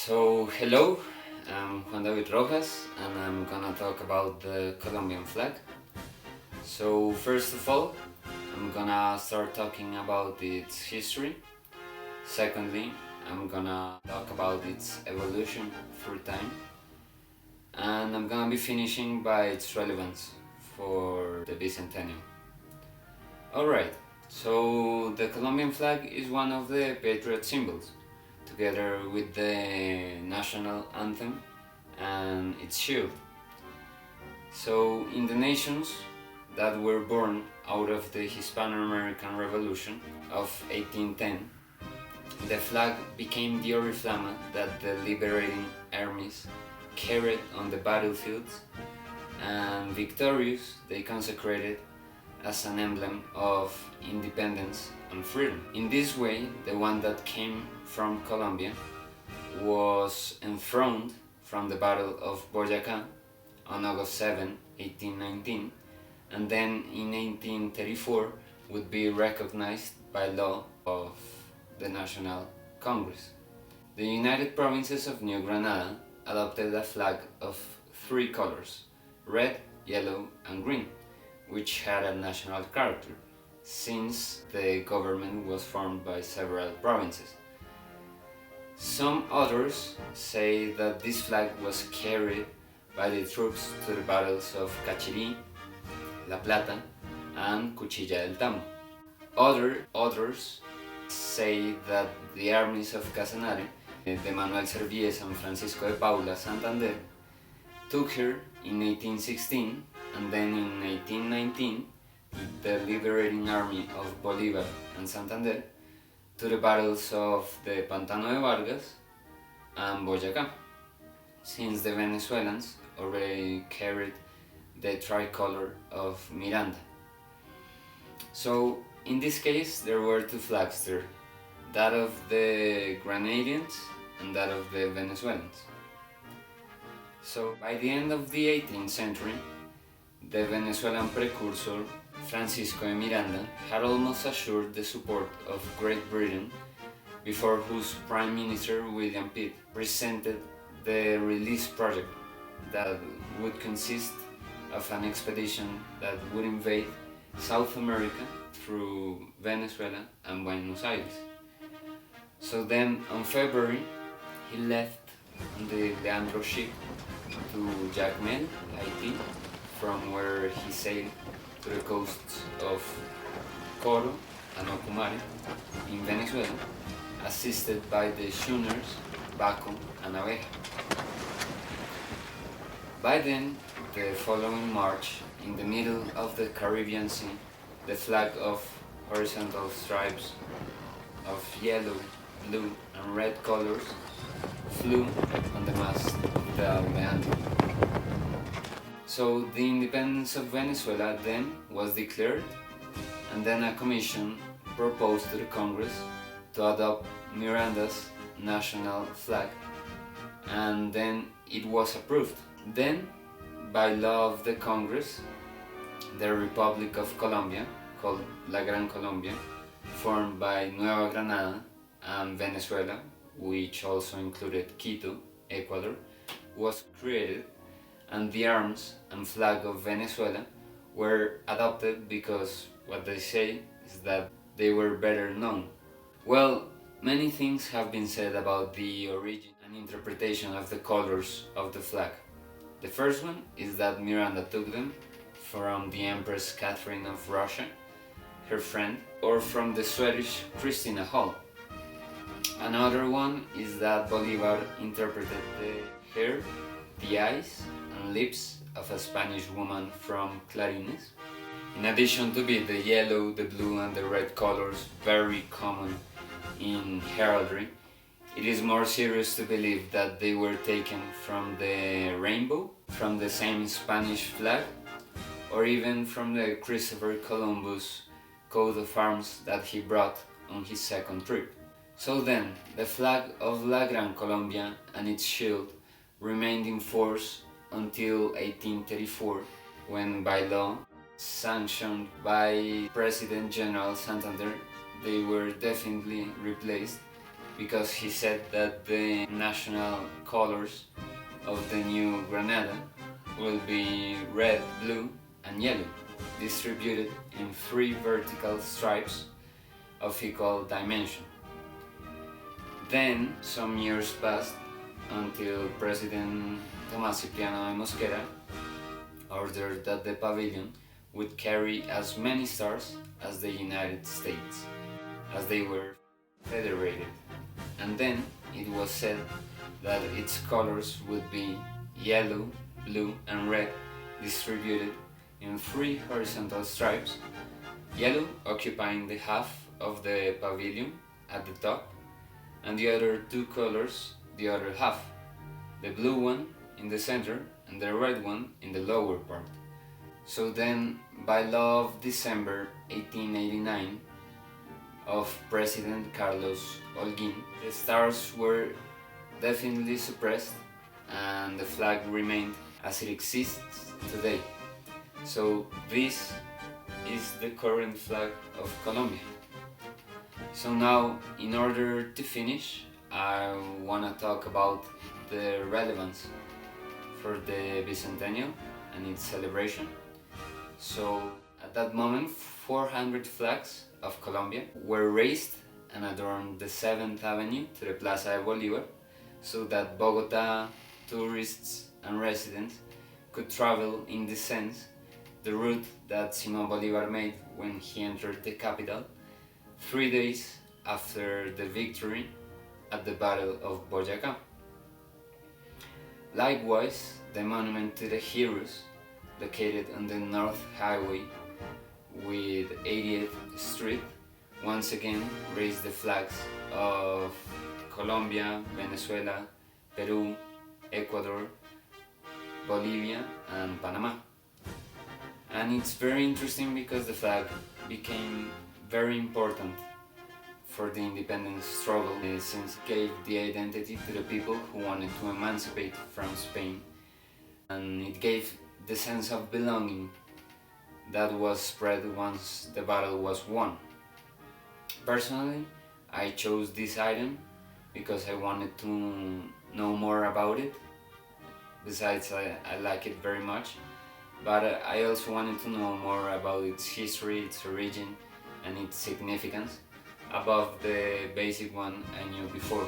Hello, I'm Juan David Rojas and I'm gonna talk about the Colombian flag. So, first of all, I'm gonna start talking about its history. Secondly, I'm gonna talk about its evolution through time. And I'm gonna be finishing by its relevance for the bicentennial. Alright, so the Colombian flag is one of the patriot symbols, together with the national anthem and its shield. So, in the nations that were born out of the Hispano-American Revolution of 1810, the flag became the oriflamme that the liberating armies carried on the battlefields, and victorious, they consecrated as an emblem of independence and freedom. In this way, the one that came from Colombia was enthroned from the Battle of Boyacá on August 7, 1819, and then in 1834 would be recognized by law of the National Congress. The United Provinces of New Granada adopted a flag of three colors: red, yellow, and green, which had a national character, since the government was formed by several provinces. Some authors say that this flag was carried by the troops to the battles of Cachirí, La Plata, and Cuchilla del Tambo. Others say that the armies of Casanare, de Manuel Servies and Francisco de Paula Santander, took her in 1816, and then in 1819 the liberating army of Bolívar and Santander to the battles of the Pantano de Vargas and Boyacá, since the Venezuelans already carried the tricolor of Miranda. So in this case there were two flags there, that of the Granadians and that of the Venezuelans. So by the end of the 18th century, the Venezuelan precursor Francisco de Miranda had almost assured the support of Great Britain, before whose Prime Minister William Pitt presented the release project that would consist of an expedition that would invade South America through Venezuela and Buenos Aires. So then on February he left on the Leandro ship to Jacmel, Haiti, from where he sailed to the coasts of Coro and Ocumare in Venezuela, assisted by the schooners Baco and Abeja. By then, the following March, in the middle of the Caribbean Sea, the flag of horizontal stripes of yellow, blue and red colors flew on the mast of the Leandro. So the independence of Venezuela then was declared, and then a commission proposed to the Congress to adopt Miranda's national flag, and then it was approved. Then, by law of the Congress, the Republic of Colombia, called La Gran Colombia, formed by Nueva Granada and Venezuela, which also included Quito, Ecuador, was created, and the arms and flag of Venezuela were adopted because what they say is that they were better known. Well, many things have been said about the origin and interpretation of the colors of the flag. The first one is that Miranda took them from the Empress Catherine of Russia, her friend, or from the Swedish Christina Hall. Another one is that Bolivar interpreted the hair, the eyes and lips of a Spanish woman from Clarines. In addition to be the yellow, the blue and the red colors very common in heraldry, it is more serious to believe that they were taken from the rainbow, from the same Spanish flag, or even from the Christopher Columbus coat of arms that he brought on his second trip. So then, the flag of La Gran Colombia and its shield remained in force until 1834, when by law, sanctioned by President General Santander, they were definitely replaced because he said that the national colors of the new Granada will be red, blue and yellow, distributed in 3 vertical stripes of equal dimension. Then some years passed until President Tomás Cipriano de Mosquera ordered that the pavilion would carry as many stars as the United States, as they were federated. And then it was said that its colors would be yellow, blue and red, distributed in 3 horizontal stripes, yellow occupying the half of the pavilion at the top, and the other 2 colors the other half, the blue one in the center and the red one in the lower part. So then, by law of December 1889 of President Carlos Holguín, the stars were definitely suppressed and the flag remained as it exists today. So this is the current flag of Colombia. So now, in order to finish, I want to talk about the relevance for the bicentennial and its celebration. So at that moment, 400 flags of Colombia were raised and adorned the 7th Avenue to the Plaza de Bolívar, so that Bogota tourists and residents could travel in this sense, the route that Simón Bolívar made when he entered the capital 3 days after the victory at the Battle of Boyacá. Likewise, the monument to the heroes, located on the North Highway with 80th Street, once again raised the flags of Colombia, Venezuela, Peru, Ecuador, Bolivia and Panama. And it's very interesting because the flag became very important for the independence struggle, since it gave the identity to the people who wanted to emancipate from Spain, and it gave the sense of belonging that was spread once the battle was won. Personally, I chose this item because I wanted to know more about it. Besides, I like it very much, but I also wanted to know more about its history, its origin and its significance above the basic one I knew before.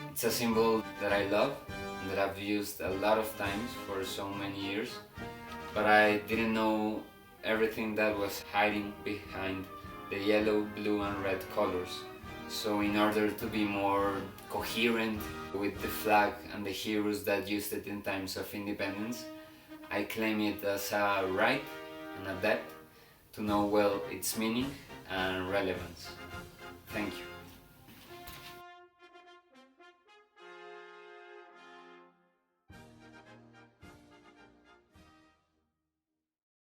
It's a symbol that I love and that I've used a lot of times for so many years, but I didn't know everything that was hiding behind the yellow, blue and red colors. So in order to be more coherent with the flag and the heroes that used it in times of independence, I claim it as a right and a debt to know well its meaning and relevance. Thank you.